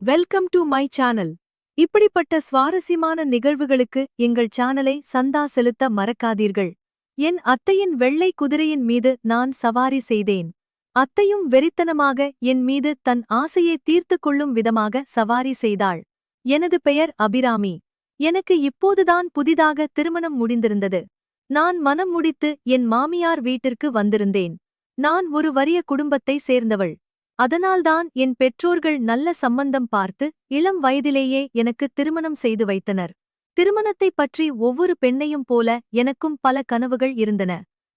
Welcome to my channel. இப்படிப்பட்ட சுவாரஸ்யமான நிகழ்வுகளுக்கு எங்கள் சேனலை சந்தா செலுத்த மறக்காதீர்கள். என் அத்தையின் வெள்ளை குதிரையின் மீது நான் சவாரி செய்தேன். அத்தையும் வெறித்தனமாக என் மீது தன் ஆசையை தீர்த்துக் கொள்ளும் விதமாக சவாரி செய்தாள். எனது பெயர் அபிராமி. எனக்கு இப்போதுதான் புதிதாக திருமணம் முடிந்திருந்தது. நான் மனம் முடித்து என் மாமியார் வீட்டிற்கு வந்திருந்தேன். நான் ஒரு வறிய குடும்பத்தை சேர்ந்தவள். அதனால்தான் என் பெற்றோர்கள் நல்ல சம்பந்தம் பார்த்து இளம் வயதிலேயே எனக்கு திருமணம் செய்து வைத்தனர். திருமணத்தைப் பற்றி ஒவ்வொரு பெண்ணையும் போல எனக்கும் பல கனவுகள் இருந்தன.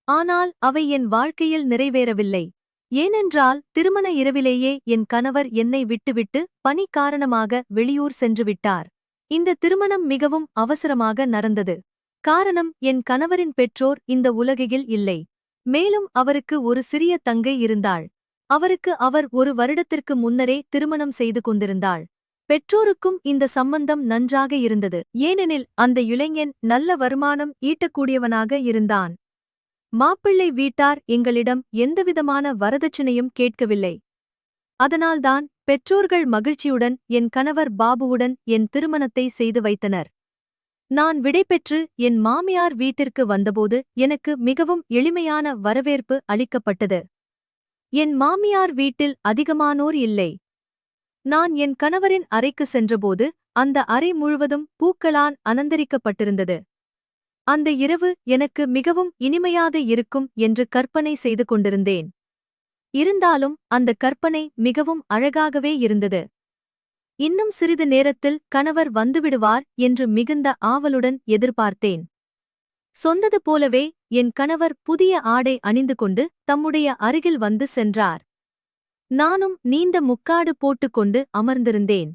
ஆனால் அவை என் வாழ்க்கையில் நிறைவேறவில்லை. ஏனென்றால் திருமண இரவிலேயே என் கணவர் என்னை விட்டுவிட்டு பணி காரணமாக வெளியூர் சென்று விட்டார். இந்த திருமணம் மிகவும் அவசரமாக நடந்தது. காரணம், என் கணவரின் பெற்றோர் இந்த உலகில் இல்லை. மேலும் அவருக்கு ஒரு சிறிய தங்கை இருந்தாள். அவருக்கு அவர் ஒரு வருடத்திற்கு முன்னரே திருமணம் செய்து கொண்டிருந்தாள். பெற்றோருக்கும் இந்த சம்பந்தம் நன்றாக இருந்தது. ஏனெனில் அந்த இளைஞன் நல்ல வருமானம் ஈட்டக்கூடியவனாக இருந்தான். மாப்பிள்ளை வீட்டார் எங்களிடம் எந்தவிதமான வரதட்சணையும் கேட்கவில்லை. அதனால்தான் பெற்றோர்கள் மகிழ்ச்சியுடன் என் கணவர் பாபுவுடன் என் திருமணத்தை செய்து வைத்தனர். நான் விடைபெற்று என் மாமியார் வீட்டிற்கு வந்தபோது எனக்கு மிகவும் எளிமையான வரவேற்பு அளிக்கப்பட்டது. என் மாமியார் வீட்டில் அதிகமானோர் இல்லை. நான் என் கணவரின் அறைக்கு சென்றபோது அந்த அறை முழுவதும் பூக்களால் அலங்கரிக்கப்பட்டிருந்தது. அந்த இரவு எனக்கு மிகவும் இனிமையாக இருக்கும் என்று கற்பனை செய்து கொண்டிருந்தேன். இருந்தாலும் அந்த கற்பனை மிகவும் அழகாகவே இருந்தது. இன்னும் சிறிது நேரத்தில் கணவர் வந்துவிடுவார் என்று மிகுந்த ஆவலுடன் எதிர்பார்த்தேன். சொந்தது போலவே என் கணவர் புதிய ஆடை அணிந்து கொண்டு தம்முடைய அருகில் வந்து சென்றார். நானும் நீண்ட முக்காடு போட்டுக்கொண்டு அமர்ந்திருந்தேன்.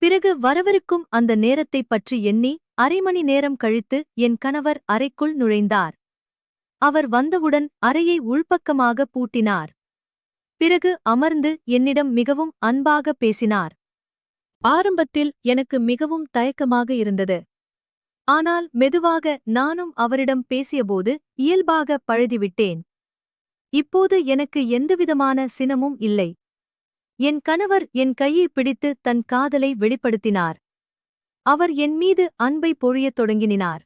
பிறகு வரவிருக்கும் அந்த நேரத்தைப் பற்றி எண்ணி அரை மணி நேரம் கழித்து என் கணவர் அறைக்குள் நுழைந்தார். அவர் வந்தவுடன் அறையை உள்பக்கமாக பூட்டினார். பிறகு அமர்ந்து என்னிடம் மிகவும் அன்பாக பேசினார். ஆரம்பத்தில் எனக்கு மிகவும் தயக்கமாக இருந்தது. ஆனால் மெதுவாக நானும் அவரிடம் பேசியபோது இயல்பாக பழகிவிட்டேன். இப்போது எனக்கு எந்தவிதமான சினமும் இல்லை. என் கணவர் என் கையை பிடித்து தன் காதலை வெளிப்படுத்தினார். அவர் என் மீது அன்பை பொழியத் தொடங்கினார்.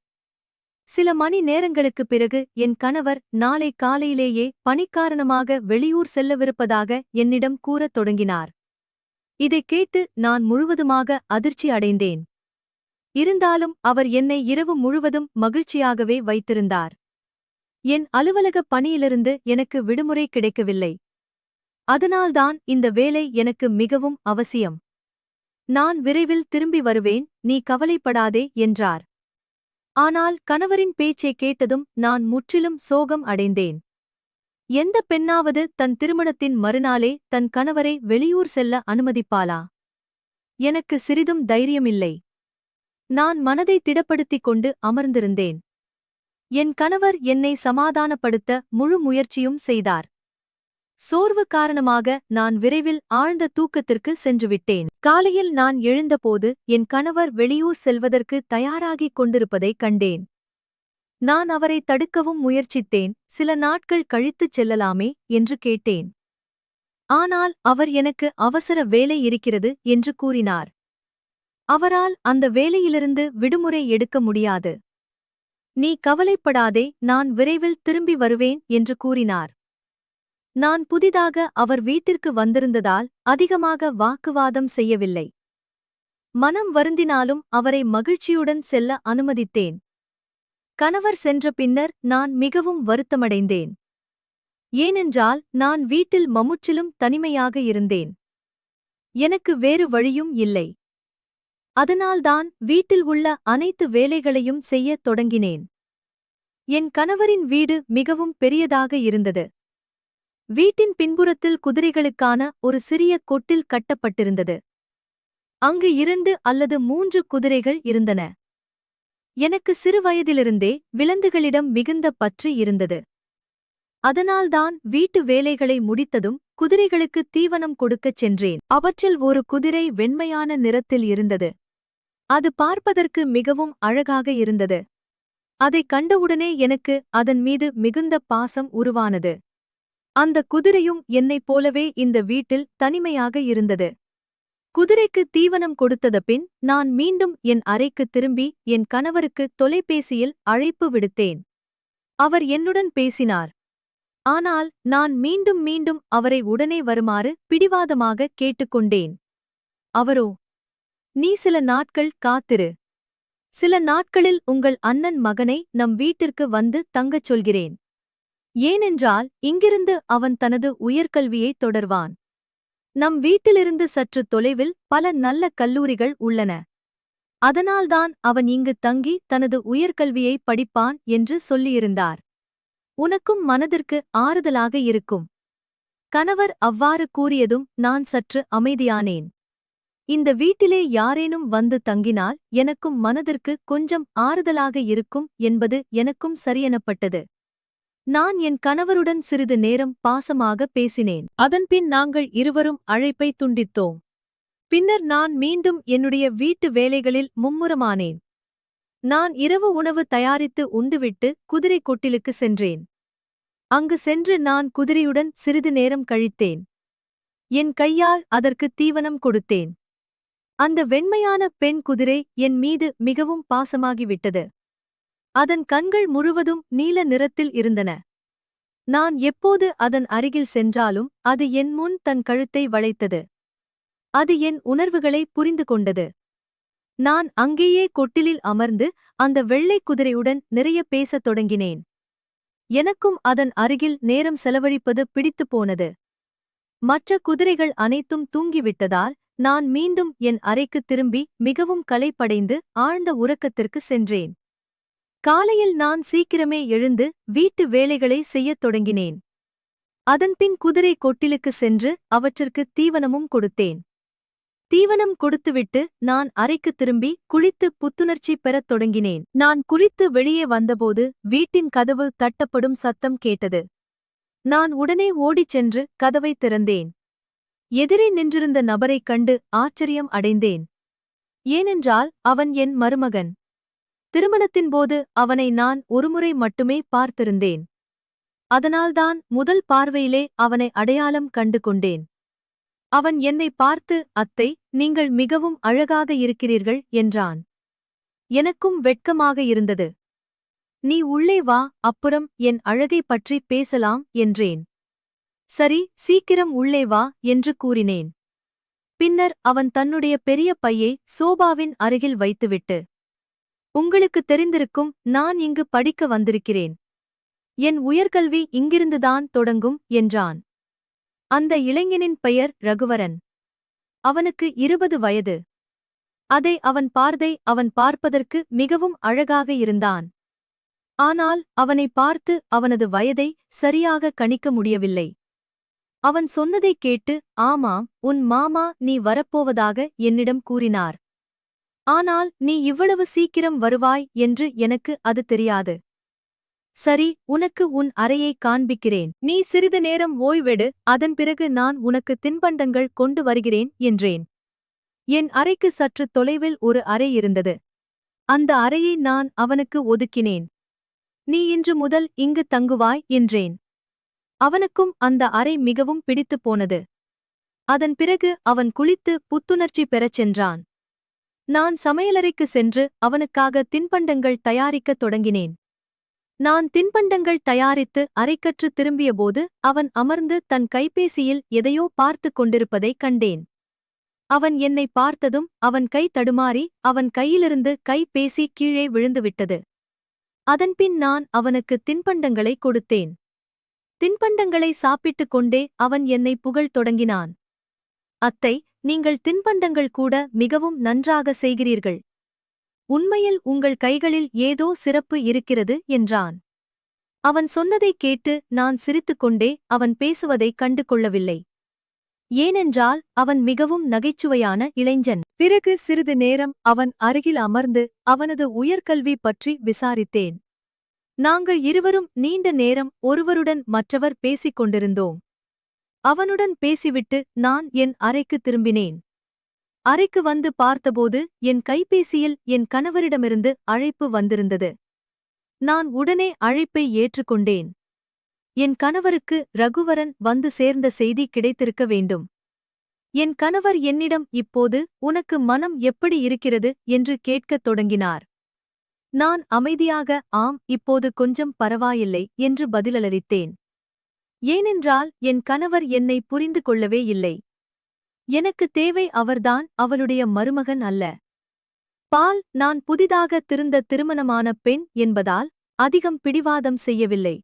சில மணி நேரங்களுக்குப் பிறகு என் கணவர் நாளை காலையிலேயே பணிக்காரணமாக வெளியூர் செல்லவிருப்பதாக என்னிடம் கூறத் தொடங்கினார். இதைக் கேட்டு நான் முழுவதுமாக அதிர்ச்சி அடைந்தேன். இருந்தாலும் அவர் என்னை இரவு முழுவதும் மகிழ்ச்சியாகவே வைத்திருந்தார். என் அலுவலக பணியிலிருந்து எனக்கு விடுமுறை கிடைக்கவில்லை. அதனால்தான் இந்த வேலை எனக்கு மிகவும் அவசியம். நான் விரைவில் திரும்பி வருவேன், நீ கவலைப்படாதே என்றார். ஆனால் கணவரின் பேச்சைக் கேட்டதும் நான் முற்றிலும் சோகம் அடைந்தேன். எந்த பெண்ணாவது தன் திருமணத்தின் மறுநாளே தன் கணவரை வெளியூர் செல்ல அனுமதிப்பாளா? எனக்கு சிறிதும் தைரியமில்லை. நான் மனதை திடப்படுத்திக் கொண்டு அமர்ந்திருந்தேன். என் கணவர் என்னை சமாதானப்படுத்த முழு முயற்சியும் செய்தார். சோர்வு காரணமாக நான் விரைவில் ஆழ்ந்த தூக்கத்திற்கு சென்றுவிட்டேன். காலையில் நான் எழுந்தபோது என் கணவர் வெளியூர் செல்வதற்கு தயாராகிக் கொண்டிருப்பதைக் கண்டேன். நான் அவரை தடுக்கவும் முயற்சித்தேன். சில நாட்கள் கழித்துச் செல்லலாமே என்று கேட்டேன். ஆனால் அவர் எனக்கு அவசர வேலை இருக்கிறது என்று கூறினார். அவரால் அந்த வேலையிலிருந்து விடுமுறை எடுக்க முடியாது. நீ கவலைப்படாதே, நான் விரைவில் திரும்பி வருவேன் என்று கூறினார். நான் புதிதாக அவர் வீட்டிற்கு வந்திருந்ததால் அதிகமாக வாக்குவாதம் செய்யவில்லை. மனம் வருந்தினாலும் அவரை மகிழ்ச்சியுடன் செல்ல அனுமதித்தேன். கணவர் சென்ற பின்னர் நான் மிகவும் வருத்தமடைந்தேன். ஏனென்றால் நான் வீட்டில் முற்றிலும் தனிமையாக இருந்தேன். எனக்கு வேறு வழியும் இல்லை. அதனால்தான் வீட்டில் உள்ள அனைத்து வேலைகளையும் செய்யத் தொடங்கினேன். என் கணவரின் வீடு மிகவும் பெரியதாக இருந்தது. வீட்டின் பின்புறத்தில் குதிரைகளுக்கான ஒரு சிறிய கொட்டில் கட்டப்பட்டிருந்தது. அங்கு 2 அல்லது 3 குதிரைகள் இருந்தன. எனக்கு சிறுவயதிலிருந்தே விலங்குகளிடம் மிகுந்த பற்று இருந்தது. அதனால்தான் வீட்டு வேலைகளை முடித்ததும் குதிரைகளுக்கு தீவனம் கொடுக்கச் சென்றேன். அவற்றில் ஒரு குதிரை வெண்மையான நிறத்தில் இருந்தது. அது பார்ப்பதற்கு மிகவும் அழகாக இருந்தது. அதைக் கண்டவுடனே எனக்கு அதன் மீது மிகுந்த பாசம் உருவானது. அந்த குதிரையும் என்னைப் போலவே இந்த வீட்டில் தனிமையாக இருந்தது. குதிரைக்கு தீவனம் கொடுத்தத பின் நான் மீண்டும் என் அறைக்கு திரும்பி என் கணவருக்கு தொலைபேசியில் அழைப்பு விடுத்தேன். அவர் என்னுடன் பேசினார். ஆனால் நான் மீண்டும் மீண்டும் அவரை உடனே வருமாறு பிடிவாதமாக கேட்டுக்கொண்டேன். அவரோ, "நீ சில நாட்கள் காத்திரு. சில நாட்களில் உங்கள் அண்ணன் மகனை நம் வீட்டிற்கு வந்து தங்கச் சொல்கிறேன். ஏனென்றால் இங்கிருந்து அவன் தனது உயர்கல்வியை தொடர்வான். நம் வீட்டிலிருந்து சற்று தொலைவில் பல நல்ல கல்லூரிகள் உள்ளன. அதனால்தான் அவன் இங்கு தங்கி தனது உயர்கல்வியை படிப்பான் என்று சொல்லியிருந்தார். உனக்கும் மனதிற்கு ஆறுதலாக இருக்கும்." கணவர் அவ்வாறு கூறியதும் நான் சற்று அமைதியானேன். இந்த வீட்டிலே யாரேனும் வந்து தங்கினால் எனக்கும் மனதிற்கு கொஞ்சம் ஆறுதலாக இருக்கும் என்பது எனக்கும் சரியெனப்பட்டது. நான் என் கணவருடன் சிறிது நேரம் பாசமாக பேசினேன். அதன்பின் நாங்கள் இருவரும் அழைப்பை துண்டித்தோம். பின்னர் நான் மீண்டும் என்னுடைய வீட்டு வேலைகளில் மும்முரமானேன். நான் இரவு உணவு தயாரித்து உண்டுவிட்டு குதிரை கொட்டிலுக்கு சென்றேன். அங்கு சென்று நான் குதிரையுடன் சிறிது நேரம் கழித்தேன். என் கையால் அதற்கு தீவனம் கொடுத்தேன். அந்த வெண்மையான பெண் குதிரை என் மீது மிகவும் பாசமாகிவிட்டது. அதன் கண்கள் முழுவதும் நீல நிறத்தில் இருந்தன. நான் எப்போது அதன் அருகில் சென்றாலும் அது என் முன் தன் கழுத்தை வளைத்தது. அது என் உணர்வுகளை புரிந்து கொண்டது. நான் அங்கேயே கொட்டிலில் அமர்ந்து அந்த வெள்ளை குதிரையுடன் நிறைய பேசத் தொடங்கினேன். எனக்கும் அதன் அருகில் நேரம் செலவழிப்பது பிடித்துப் போனது. மற்ற குதிரைகள் அனைத்தும் தூங்கிவிட்டதால் நான் மீண்டும் என் அறைக்குத் திரும்பி மிகவும் களைப்படைந்து ஆழ்ந்த உறக்கத்திற்கு சென்றேன். காலையில் நான் சீக்கிரமே எழுந்து வீட்டு வேலைகளை செய்யத் தொடங்கினேன். அதன்பின் குதிரை கொட்டிலுக்கு சென்று அவற்றிற்கு தீவனமும் கொடுத்தேன். தீவனம் கொடுத்துவிட்டு நான் அறைக்குத் திரும்பி குளித்து புத்துணர்ச்சி பெறத் தொடங்கினேன். நான் குளித்து வெளியே வந்தபோது வீட்டின் கதவு தட்டப்படும் சத்தம் கேட்டது. நான் உடனே ஓடிச் சென்று கதவைத் திறந்தேன். எதிரே நின்றிருந்த நபரைக் கண்டு ஆச்சரியம் அடைந்தேன். ஏனென்றால் அவன் என் மருமகன். திருமணத்தின்போது அவனை நான் ஒருமுறை மட்டுமே பார்த்திருந்தேன். அதனால்தான் முதல் பார்வையிலே அவனை அடையாளம் கண்டு கொண்டேன். அவன் என்னை பார்த்து, "அத்தை, நீங்கள் மிகவும் அழகாக இருக்கிறீர்கள்" என்றான். எனக்கும் வெட்கமாக இருந்தது. "நீ உள்ளே வா, அப்புறம் என் அழகைப் பற்றி பேசலாம்" என்றேன். "சரி, சீக்கிரம் உள்ளே வா" என்று கூறினேன். பின்னர் அவன் தன்னுடைய பெரிய பையை சோபாவின் அருகில் வைத்துவிட்டு, "உங்களுக்கு தெரிந்திருக்கும், நான் இங்கு படிக்க வந்திருக்கிறேன். என் உயர்கல்வி இங்கிருந்துதான் தொடங்கும்" என்றான். அந்த இளைஞனின் பெயர் ரகுவரன். அவனுக்கு 20 வயது. அவன் பார்ப்பதற்கு மிகவும் அழகாக இருந்தான். ஆனால் அவனை பார்த்து அவனது வயதை சரியாக கணிக்க முடியவில்லை. அவன் சொன்னதைக் கேட்டு, "ஆமாம், உன் மாமா நீ வரப்போவதாக என்னிடம் கூறினார். ஆனால் நீ இவ்வளவு சீக்கிரம் வருவாய் என்று எனக்கு அது தெரியாது. சரி, உனக்கு உன் அறையை காண்பிக்கிறேன். நீ சிறிது நேரம் ஓய்வெடு, அதன் பிறகு நான் உனக்கு தின்பண்டங்கள் கொண்டு வருகிறேன்" என்றேன். என் அறைக்கு சற்று தொலைவில் ஒரு அறை இருந்தது. அந்த அறையை நான் அவனுக்கு ஒதுக்கினேன். "நீ இன்று முதல் இங்கு தங்குவாய்" என்றேன். அவனுக்கும் அந்த அறை மிகவும் பிடித்துப் போனது. அதன் பிறகு அவன் குளித்து புத்துணர்ச்சி பெறச் சென்றான். நான் சமையலறைக்கு சென்று அவனுக்காக தின்பண்டங்கள் தயாரிக்கத் தொடங்கினேன். நான் தின்பண்டங்கள் தயாரித்து அறைக்கற்று திரும்பியபோது அவன் அமர்ந்து தன் கைபேசியில் எதையோ பார்த்துக் கொண்டிருப்பதைக் கண்டேன். அவன் என்னை பார்த்ததும் அவன் கை தடுமாறி அவன் கையிலிருந்து கைபேசி கீழே விழுந்துவிட்டது. அதன்பின் நான் அவனுக்கு தின்பண்டங்களை கொடுத்தேன். தின்பண்டங்களை சாப்பிட்டுக் கொண்டே அவன் என்னை புகழத் தொடங்கினான். "அத்தை, நீங்கள் தின்பண்டங்கள் கூட மிகவும் நன்றாக செய்கிறீர்கள். உண்மையில் உங்கள் கைகளில் ஏதோ சிறப்பு இருக்கிறது" என்றான். அவன் சொன்னதைக் கேட்டு நான் சிரித்துக்கொண்டே அவன் பேசுவதைக் கண்டு கொள்ளவில்லை. ஏனென்றால் அவன் மிகவும் நகைச்சுவையான இளைஞன். பிறகு சிறிது நேரம் அவன் அருகில் அமர்ந்து அவனது உயர்கல்வி பற்றி விசாரித்தேன். நாங்கள் இருவரும் நீண்ட நேரம் ஒருவருடன் மற்றவர் பேசிக் கொண்டிருந்தோம். அவனுடன் பேசிவிட்டு நான் என் அறைக்கு திரும்பினேன். அறைக்கு வந்து பார்த்தபோது என் கைபேசியில் என் கணவரிடமிருந்து அழைப்பு வந்திருந்தது. நான் உடனே அழைப்பை ஏற்றுக்கொண்டேன். என் கணவருக்கு ரகுவரன் வந்து சேர்ந்த செய்தி கிடைத்திருக்க வேண்டும். என் கணவர் என்னிடம் இப்போது உனக்கு மனம் எப்படி இருக்கிறது என்று கேட்கத் தொடங்கினார். நான் அமைதியாக ஆம் இப்போது கொஞ்சம் பரவாயில்லை என்று பதிலளித்தேன். ஏனென்றால் என் கணவர் என்னை புரிந்து கொள்ளவே இல்லை. எனக்கு தேவை அவர்தான், அவளுடைய மருமகன் அல்ல. நான் புதிதாக திருமணமான பெண் என்பதால் அதிகம் பிடிவாதம் செய்யவில்லை.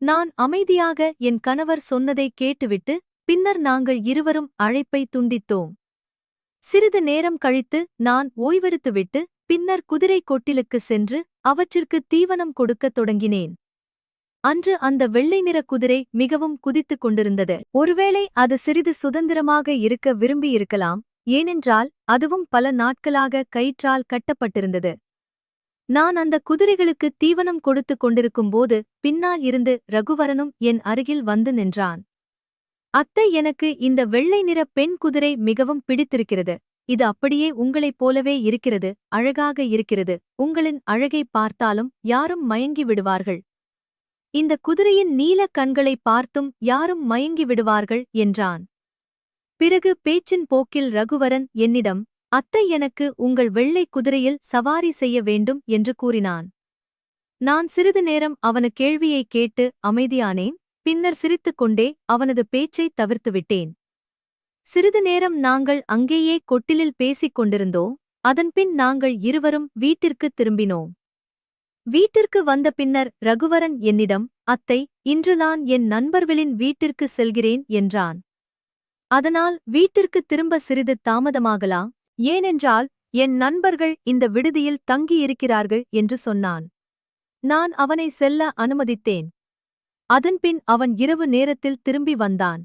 நான் அமைதியாக என் கணவர் சொன்னதை கேட்டுவிட்டு பின்னர் நாங்கள் இருவரும் அழைப்பை துண்டித்தோம். சிறிது நேரம் கழித்து நான் ஓய்வெடுத்துவிட்டு பின்னர் குதிரை கொட்டிலுக்கு சென்று அவற்றிற்கு தீவனம் கொடுக்கத் தொடங்கினேன். அன்று அந்த வெள்ளை நிற குதிரை மிகவும் குதித்துக் கொண்டிருந்தது. ஒருவேளை அது சிறிது சுதந்திரமாக இருக்க விரும்பியிருக்கலாம், ஏனென்றால் அதுவும் பல நாட்களாக கயிற்றால் கட்டப்பட்டிருந்தது. நான் அந்த குதிரைகளுக்கு தீவனம் கொடுத்துக் கொண்டிருக்கும்போது பின்னால் இருந்து ரகுவரனும் என் அருகில் வந்து நின்றான். அத்தை, எனக்கு இந்த வெள்ளை நிற பெண் குதிரை மிகவும் பிடித்திருக்கிறது. இது அப்படியே உங்களைப் போலவே இருக்கிறது, அழகாக இருக்கிறது. உங்களின் அழகை பார்த்தாலும் யாரும் மயங்கி விடுவார்கள். இந்த குதிரையின் நீல கண்களை பார்த்தும் யாரும் மயங்கி விடுவார்கள் என்றான். பிறகு பேச்சின் போக்கில் ரகுவரன் என்னிடம், அத்தை, எனக்கு உங்கள் வெள்ளை குதிரையில் சவாரி செய்ய வேண்டும் என்று கூறினான். நான் சிறிது நேரம் அவன கேள்வியைக் கேட்டு அமைதியானேன். பின்னர் சிரித்துக்கொண்டே அவனது பேச்சைத் தவிர்த்துவிட்டேன். சிறிது நேரம் நாங்கள் அங்கேயே கொட்டிலில் பேசிக் கொண்டிருந்தோம். அதன்பின் நாங்கள் இருவரும் வீட்டிற்குத் திரும்பினோம். வீட்டிற்கு வந்த பின்னர் ரகுவரன் என்னிடம், அத்தை, இன்று நான் என் நண்பர்களின் வீட்டிற்கு செல்கிறேன் என்றான். அதனால் வீட்டிற்குத் திரும்ப சிறிது தாமதமாகலாம், ஏனென்றால் என் நண்பர்கள் இந்த விடுதியில் தங்கியிருக்கிறார்கள் என்று சொன்னான். நான் அவனை செல்ல அனுமதித்தேன். அதன்பின் அவன் இரவு நேரத்தில் திரும்பி வந்தான்.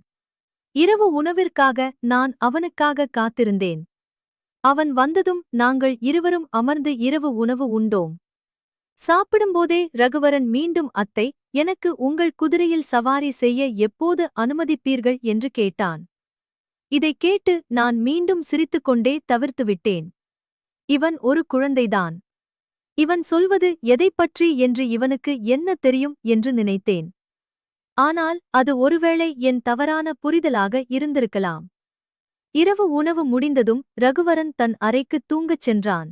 இரவு உணவிற்காக நான் அவனுக்காக காத்திருந்தேன். அவன் வந்ததும் நாங்கள் இருவரும் அமர்ந்து இரவு உணவு உண்டோம். சாப்பிடும்போதே ரகுவரன் மீண்டும், அத்தை, எனக்கு உங்கள் குதிரையில் சவாரி செய்ய எப்போது அனுமதிப்பீர்கள் என்று கேட்டான். இதைக் கேட்டு நான் மீண்டும் சிரித்துக்கொண்டே தவிர்த்துவிட்டேன். இவன் ஒரு குழந்தைதான். இவன் சொல்வது எதைப்பற்றி என்று இவனுக்கு என்ன தெரியும் என்று நினைத்தேன். ஆனால் அது ஒருவேளை என் தவறான புரிதலாக இருந்திருக்கலாம். இரவு உணவு முடிந்ததும் ரகுவரன் தன் அறைக்குத் தூங்கச் சென்றான்.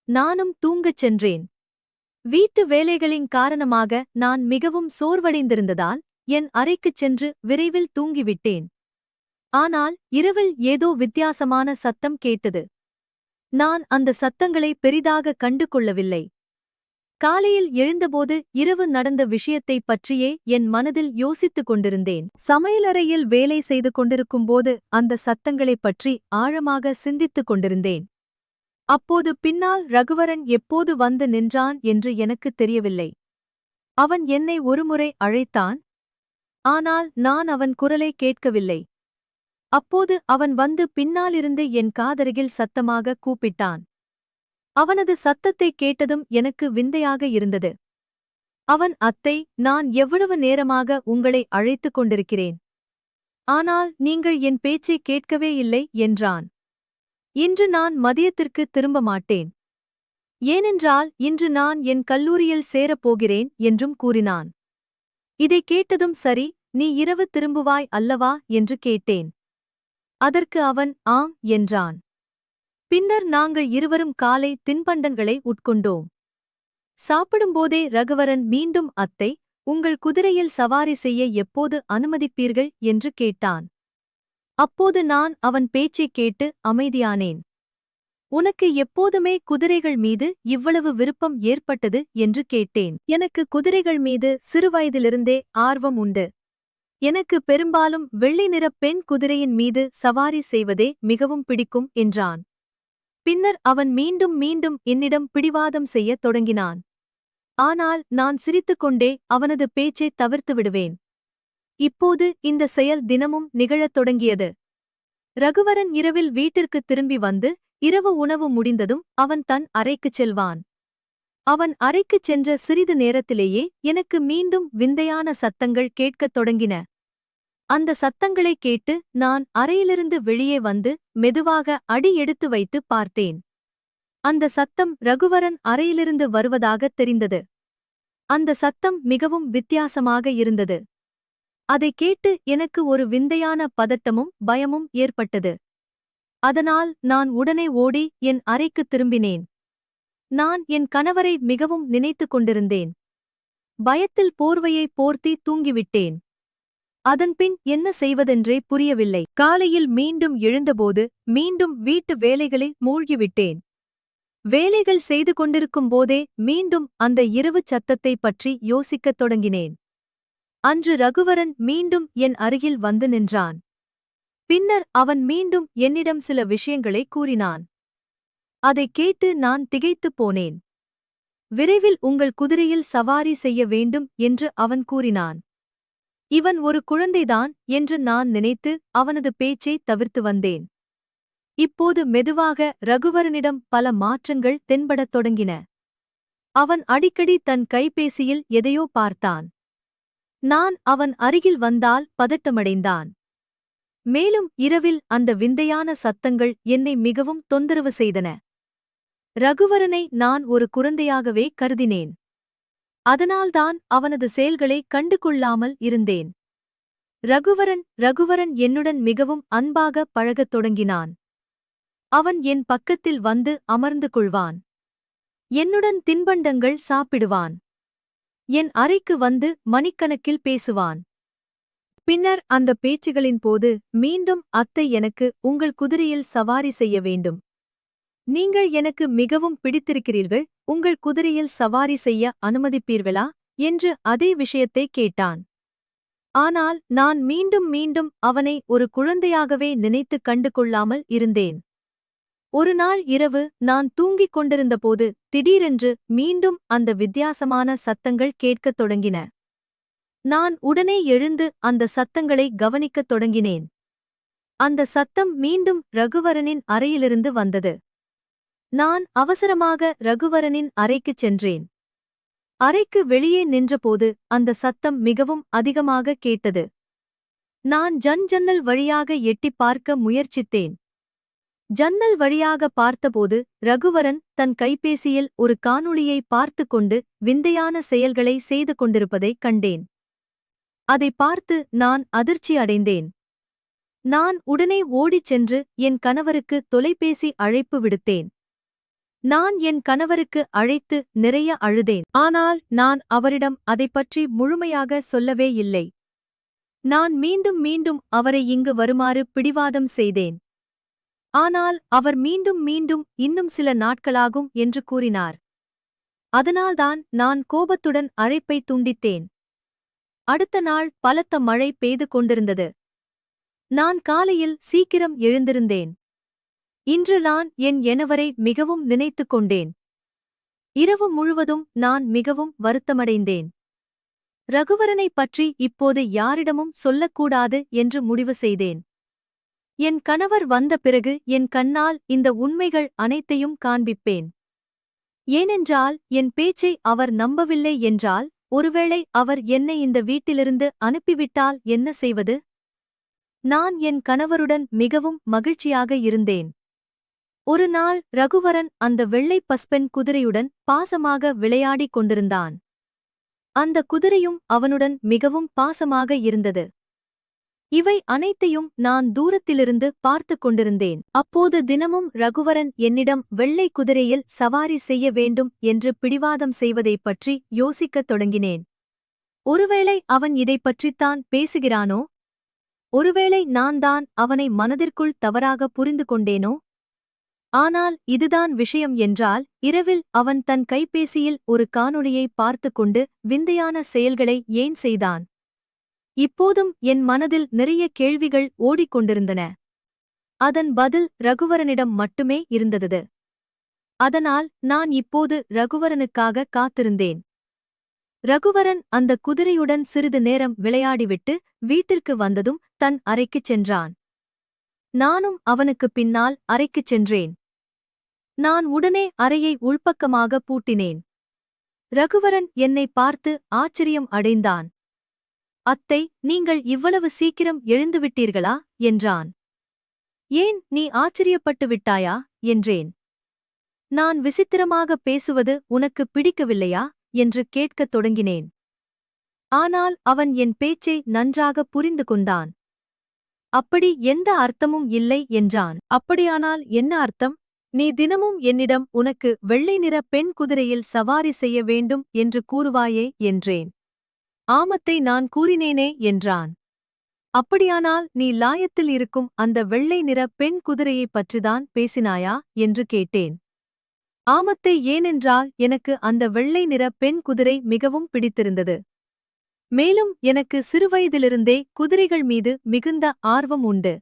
நானும் தூங்கச் சென்றேன். வீட்டு வேலைகளின் காரணமாக நான் மிகவும் சோர்வடைந்திருந்ததால் என் அறைக்குச் சென்று விரைவில் தூங்கிவிட்டேன். ஆனால் இரவில் ஏதோ வித்தியாசமான சத்தம் கேட்டது. நான் அந்த சத்தங்களை பெரிதாக கண்டு கொள்ளவில்லை. காலையில் எழுந்தபோது இரவு நடந்த விஷயத்தைப் பற்றியே என் மனதில் யோசித்துக் கொண்டிருந்தேன். சமையலறையில் வேலை செய்து கொண்டிருக்கும்போது அந்த சத்தங்களைப் பற்றி ஆழமாக சிந்தித்துக் கொண்டிருந்தேன். அப்போது பின்னால் ரகுவரன் எப்போது வந்து நின்றான் என்று எனக்குத் தெரியவில்லை. அவன் என்னை ஒருமுறை அழைத்தான். ஆனால் நான் அவன் குரலை கேட்கவில்லை. அப்போது அவன் வந்து பின்னாலிருந்து என் காதருகில் சத்தமாக கூப்பிட்டான். அவனது சத்தத்தைக் கேட்டதும் எனக்கு விந்தையாக இருந்தது. அவன், அத்தை, நான் எவ்வளவு நேரமாக உங்களை அழைத்துக் கொண்டிருக்கிறேன். ஆனால் நீங்கள் என் பேச்சைக் கேட்கவே இல்லை என்றான். இன்று நான் மதியத்திற்கு திரும்ப மாட்டேன். ஏனென்றால் இன்று நான் என் கல்லூரியில் சேரப்போகிறேன் என்றும் கூறினான். இதைக் கேட்டதும், சரி, நீ இரவு திரும்புவாய் அல்லவா என்று கேட்டேன். அதற்கு அவன் ஆம் என்றான். பின்னர் நாங்கள் இருவரும் காலை தின்பண்டங்களை உட்கொண்டோம். சாப்பிடும்போதே ரகுவரன் மீண்டும், அத்தை, உங்கள் குதிரையில் சவாரி செய்ய எப்போது அனுமதிப்பீர்கள் என்று கேட்டான். அப்போது நான் அவன் பேச்சைக் கேட்டு அமைதியானேன். உனக்கு எப்போதுமே குதிரைகள் மீது இவ்வளவு விருப்பம் ஏற்பட்டது என்று கேட்டேன். எனக்கு குதிரைகள் மீது சிறுவயதிலிருந்தே ஆர்வம் உண்டு. எனக்கு பெரும்பாலும் வெள்ளை நிற பெண் குதிரையின் மீது சவாரி செய்வதே மிகவும் பிடிக்கும் என்றான். பின்னர் அவன் மீண்டும் மீண்டும் என்னிடம் பிடிவாதம் செய்யத் தொடங்கினான். ஆனால் நான் சிரித்துக்கொண்டே அவனது பேச்சைத் தவிர்த்து விடுவேன். இப்போது இந்த செயல் தினமும் நிகழத் தொடங்கியது. ரகுவரன் இரவில் வீட்டிற்குத் திரும்பி வந்து இரவு உணவு முடிந்ததும் அவன் தன் அறைக்குச் செல்வான். அவன் அறைக்குச் சென்ற சிறிது நேரத்திலேயே எனக்கு மீண்டும் விந்தையான சத்தங்கள் கேட்கத் தொடங்கின. அந்த சத்தங்களைக் கேட்டு நான் அறையிலிருந்து வெளியே வந்து மெதுவாக அடி எடுத்து வைத்து பார்த்தேன். அந்த சத்தம் ரகுவரன் அறையிலிருந்து வருவதாகத் தெரிந்தது. அந்த சத்தம் மிகவும் வித்தியாசமாக இருந்தது. அதைக் கேட்டு எனக்கு ஒரு விந்தையான பதட்டமும் பயமும் ஏற்பட்டது. அதனால் நான் உடனே ஓடி என் அறைக்குத் திரும்பினேன். நான் என் கணவரை மிகவும் நினைத்துக் கொண்டிருந்தேன். பயத்தில் போர்வையை போர்த்தி தூங்கிவிட்டேன். அதன்பின் என்ன செய்வதென்றே புரியவில்லை. காலையில் மீண்டும் எழுந்தபோது மீண்டும் வீட்டு வேலைகளில் மூழ்கிவிட்டேன். வேலைகள் செய்து கொண்டிருக்கும் போதே மீண்டும் அந்த இரவுச் சத்தத்தைப் பற்றி யோசிக்கத் தொடங்கினேன். அன்று ரகுவரன் மீண்டும் என் அருகில் வந்து நின்றான். பின்னர் அவன் மீண்டும் என்னிடம் சில விஷயங்களை கூறினான். அதைக் கேட்டு நான் திகைத்துப் போனேன். விரைவில் உங்கள் குதிரையில் சவாரி செய்ய வேண்டும் என்று அவன் கூறினான். இவன் ஒரு குழந்தைதான் என்று நான் நினைத்து அவனது பேச்சைத் தவிர்த்து வந்தேன். இப்போது மெதுவாக ரகுவரனிடம் பல மாற்றங்கள் தென்படத் தொடங்கின. அவன் அடிக்கடி தன் கைபேசியில் எதையோ பார்த்தான். நான் அவன் அருகில் வந்தால் பதட்டமடைந்தான். மேலும் இரவில் அந்த விந்தையான சத்தங்கள் என்னை மிகவும் தொந்தரவு செய்தன. ரகுவரனை நான் ஒரு குழந்தையாகவே கருதினேன். அதனால்தான் அவனது செயல்களை கண்டுகொள்ளாமல் இருந்தேன். ரகுவரன் என்னுடன் மிகவும் அன்பாக பழகத் தொடங்கினான். அவன் என் பக்கத்தில் வந்து அமர்ந்து கொள்வான். என்னுடன் தின்பண்டங்கள் சாப்பிடுவான். என் அறைக்கு வந்து மணிக்கணக்கில் பேசுவான். பின்னர் அந்த பேச்சுகளின் போது மீண்டும் அத்தை எனக்கு உங்கள் குதிரையில் சவாரி செய்ய வேண்டும். நீங்கள் எனக்கு மிகவும் பிடித்திருக்கிறீர்கள், உங்கள் குதிரையில் சவாரி செய்ய அனுமதிப்பீர்களா என்று அதே விஷயத்தை கேட்டான். ஆனால் நான் மீண்டும் மீண்டும் அவனை ஒரு குழந்தையாகவே நினைத்துக் கண்டு கொள்ளாமல் இருந்தேன். ஒரு நாள் இரவு நான் தூங்கிக் கொண்டிருந்தபோது திடீரென்று மீண்டும் அந்த வித்தியாசமான சத்தங்கள் கேட்கத் தொடங்கின. நான் உடனே எழுந்து அந்த சத்தங்களை கவனிக்கத் தொடங்கினேன். அந்த சத்தம் மீண்டும் ரகுவரனின் அறையிலிருந்து வந்தது. நான் அவசரமாக ரகுவரனின் அறைக்குச் சென்றேன். அறைக்கு வெளியே நின்றபோது அந்த சத்தம் மிகவும் அதிகமாக கேட்டது. நான் ஜன்னல் வழியாக எட்டிப் பார்க்க முயற்சித்தேன். ஜன்னல் வழியாக பார்த்தபோது ரகுவரன் தன் கைபேசியில் ஒரு காணொளியை பார்த்து கொண்டு விந்தையான செயல்களை செய்து கொண்டிருப்பதைக் கண்டேன். அதை பார்த்து நான் அதிர்ச்சி அடைந்தேன். நான் உடனே ஓடிச் சென்று என் கணவருக்கு தொலைபேசி அழைப்பு விடுத்தேன். நான் என் கணவருக்கு அழைத்து நிறைய அழுதேன். ஆனால் நான் அவரிடம் அதைப்பற்றி முழுமையாக சொல்லவே இல்லை. நான் மீண்டும் மீண்டும் அவரை இங்கு வருமாறு பிடிவாதம் செய்தேன். ஆனால் அவர் மீண்டும் மீண்டும் இன்னும் சில நாட்களாகும் என்று கூறினார். அதனால்தான் நான் கோபத்துடன் அழைப்பை துண்டித்தேன். அடுத்த நாள் பலத்த மழை பெய்து கொண்டிருந்தது. நான் காலையில் சீக்கிரம் எழுந்திருந்தேன். இன்று நான் என் கணவரை மிகவும் நினைத்துக் கொண்டேன். இரவு முழுவதும் நான் மிகவும் வருத்தமடைந்தேன். ரகுவரனைப் பற்றி இப்போது யாரிடமும் சொல்லக்கூடாது என்று முடிவு செய்தேன். என் கணவர் வந்த பிறகு என் கண்ணால் இந்த உண்மைகள் அனைத்தையும் காண்பிப்பேன். ஏனென்றால் என் பேச்சை அவர் நம்பவில்லை என்றால், ஒருவேளை அவர் என்னை இந்த வீட்டிலிருந்து அனுப்பிவிட்டால் என்ன செய்வது? நான் என் கணவருடன் மிகவும் மகிழ்ச்சியாக இருந்தேன். ஒரு நாள் ரகுவரன் அந்த வெள்ளை பஸ்பென் குதிரையுடன் பாசமாக விளையாடிக் கொண்டிருந்தான். அந்த குதிரையும் அவனுடன் மிகவும் பாசமாக இருந்தது. இவை அனைத்தையும் நான் தூரத்திலிருந்து பார்த்துக் கொண்டிருந்தேன். அப்போது தினமும் ரகுவரன் என்னிடம் வெள்ளை குதிரையில் சவாரி செய்ய வேண்டும் என்று பிடிவாதம் செய்வதைப் பற்றி யோசிக்கத் தொடங்கினேன். ஒருவேளை அவன் இதைப் பற்றித்தான் பேசுகிறானோ? ஒருவேளை நான் தான் அவனை மனதிற்குள் தவறாக புரிந்து கொண்டேனோ? ஆனால் இதுதான் விஷயம் என்றால், இரவில் அவன் தன் கைபேசியில் ஒரு காணொளியை பார்த்துக் கொண்டு விந்தையான செயல்களை ஏன் செய்தான்? இப்போதும் என் மனதில் நிறைய கேள்விகள் ஓடிக்கொண்டிருந்தன. அதன் பதில் ரகுவரனிடம் மட்டுமே இருந்தது. அதனால் நான் இப்போது ரகுவரனுக்காக காத்திருந்தேன். ரகுவரன் அந்த குதிரையுடன் சிறிது நேரம் விளையாடிவிட்டு வீட்டிற்கு வந்ததும் தன் அறைக்குச் சென்றான். நானும் அவனுக்குப் பின்னால் அறைக்குச் சென்றேன். நான் உடனே அறையை உள்பக்கமாக பூட்டினேன். ரகுவரன் என்னை பார்த்து ஆச்சரியம் அடைந்தான். அத்தை, நீங்கள் இவ்வளவு சீக்கிரம் எழுந்துவிட்டீர்களா என்றான். ஏன், நீ ஆச்சரியப்பட்டு விட்டாயா என்றேன். நான் விசித்திரமாக பேசுவது உனக்கு பிடிக்கவில்லையா என்று கேட்கத் தொடங்கினேன். ஆனால் அவன் என் பேச்சை நன்றாக புரிந்து கொண்டான். அப்படி எந்த அர்த்தமும் இல்லை என்றான். அப்படியானால் என்ன அர்த்தம்? நீ தினமும் என்னிடம் உனக்கு வெள்ளை நிற பெண் குதிரையில் சவாரி செய்ய வேண்டும் என்று கூறுவாயே என்றேன். ஆமத்தை நான் கூறினேனே என்றான். அப்படியானால் நீ லாயத்தில் இருக்கும் அந்த வெள்ளை நிற பெண் குதிரையைப் பற்றிதான் பேசினாயா என்று கேட்டேன். ஆமத்தை ஏனென்றால் எனக்கு அந்த வெள்ளை நிற பெண் குதிரை மிகவும் பிடித்திருந்தது. மேலும் எனக்கு சிறுவயதிலிருந்தே குதிரைகள் மீது மிகுந்த ஆர்வம் உண்டு.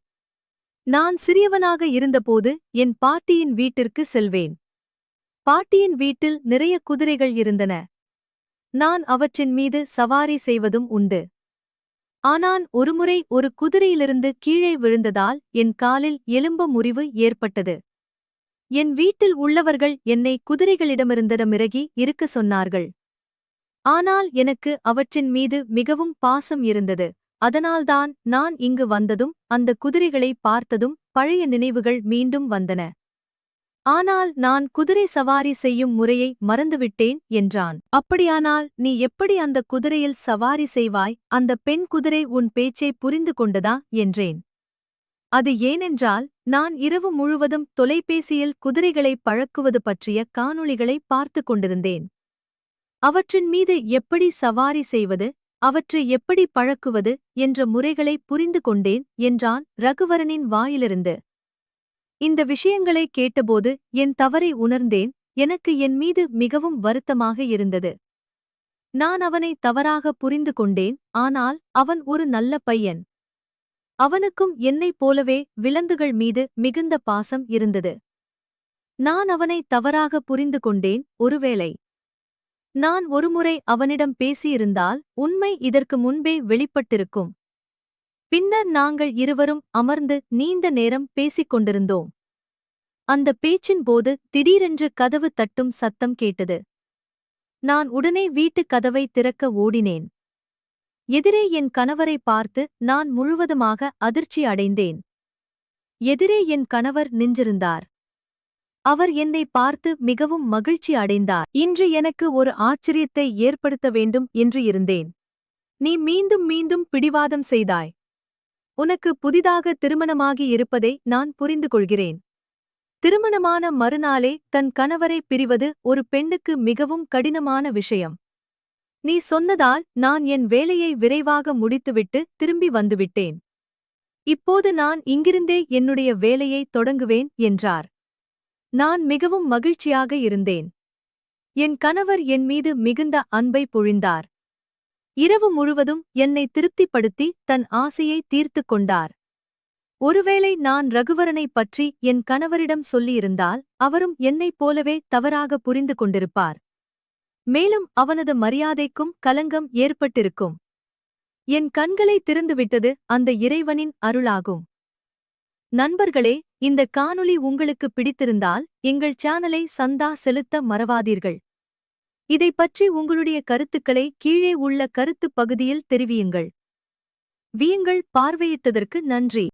நான் சிறியவனாக இருந்தபோது என் பாட்டியின் வீட்டிற்கு செல்வேன். பாட்டியின் வீட்டில் நிறைய குதிரைகள் இருந்தன. நான் அவற்றின் மீது சவாரி செய்வதும் உண்டு. ஆனால் ஒருமுறை ஒரு குதிரையிலிருந்து கீழே விழுந்ததால் என் காலில் எலும்பு முறிவு ஏற்பட்டது. என் வீட்டில் உள்ளவர்கள் என்னை குதிரைகளிடமிருந்தடமிறகி இருக்க சொன்னார்கள். ஆனால் எனக்கு அவற்றின் மீது மிகவும் பாசம் இருந்தது. அதனால்தான் நான் இங்கு வந்ததும் அந்த குதிரைகளை பார்த்ததும் பழைய நினைவுகள் மீண்டும் வந்தன. ஆனால் நான் குதிரை சவாரி செய்யும் முறையை மறந்துவிட்டேன் என்றான். அப்படியானால் நீ எப்படி அந்த குதிரையில் சவாரி செய்வாய்? அந்த பெண் குதிரை உன் பேச்சை புரிந்து கொண்டதா என்றேன். அது ஏனென்றால் நான் இரவு முழுவதும் தொலைபேசியில் குதிரைகளை பழக்குவது பற்றிய காணொளிகளை பார்த்துக் கொண்டிருந்தேன். அவற்றின் மீது எப்படி சவாரி செய்வது, அவற்றை எப்படி பழக்குவது என்ற முறைகளை புரிந்து கொண்டேன் என்றான் ரகுவரனின் வாயிலிருந்து. இந்த விஷயங்களை கேட்டபோது என் தவறை உணர்ந்தேன். எனக்கு என் மீது மிகவும் வருத்தமாக இருந்தது. நான் அவனை தவறாக புரிந்து கொண்டேன். ஆனால் அவன் ஒரு நல்ல பையன். அவனுக்கும் என்னைப் போலவே விலங்குகள் மீது மிகுந்த பாசம் இருந்தது. நான் அவனை தவறாக புரிந்து கொண்டேன். ஒருவேளை நான் ஒருமுறை அவனிடம் பேசியிருந்தால் உண்மை இதற்கு முன்பே வெளிப்பட்டிருக்கும். பின்னர் நாங்கள் இருவரும் அமர்ந்து நீண்ட நேரம் பேசிக் கொண்டிருந்தோம். அந்த பேச்சின் போது திடீரென்று கதவு தட்டும் சத்தம் கேட்டது. நான் உடனே வீட்டுக் கதவை திறக்க ஓடினேன். எதிரே என் கணவரை பார்த்து நான் முழுவதுமாக அதிர்ச்சி அடைந்தேன். எதிரே என் கணவர் நின்றிருந்தார். அவர் என்னை பார்த்து மிகவும் மகிழ்ச்சி அடைந்தார். இன்று எனக்கு ஒரு ஆச்சரியத்தை ஏற்படுத்த வேண்டும் என்று இருந்தேன். நீ மீண்டும் மீண்டும் பிடிவாதம் செய்தாய். உனக்கு புதிதாக திருமணமாகி இருப்பதை நான் புரிந்து கொள்கிறேன். திருமணமான மறுநாளே தன் கணவரை பிரிவது ஒரு பெண்ணுக்கு மிகவும் கடினமான விஷயம். நீ சொன்னதால் நான் என் வேலையை விரைவாக முடித்துவிட்டு திரும்பி வந்துவிட்டேன். இப்போது நான் இங்கிருந்தே என்னுடைய வேலையை தொடங்குவேன் என்றார். நான் மிகவும் மகிழ்ச்சியாக இருந்தேன். என் கணவர் என் மீது மிகுந்த அன்பை பொழிந்தார். இரவு முழுவதும் என்னை திருப்திப்படுத்தி தன் ஆசையை தீர்த்துக் கொண்டார். ஒருவேளை நான் ரகுவரனைப் பற்றி என் கணவரிடம் சொல்லியிருந்தால் அவரும் என்னைப் போலவே தவறாக புரிந்து கொண்டிருப்பார். மேலும் அவனது மரியாதைக்கும் கலங்கம் ஏற்பட்டிருக்கும். என் கண்களை திறந்துவிட்டது அந்த இறைவனின் அருளாகும். நண்பர்களே, இந்த காணொளி உங்களுக்கு பிடித்திருந்தால் எங்கள் சேனலை சந்தா செலுத்த மறவாதீர்கள். இதைப் பற்றி உங்களுடைய கருத்துக்களை கீழே உள்ள கருத்துப் பகுதியில் தெரிவியுங்கள். வியுங்கள். பார்வையிட்டதற்கு நன்றி.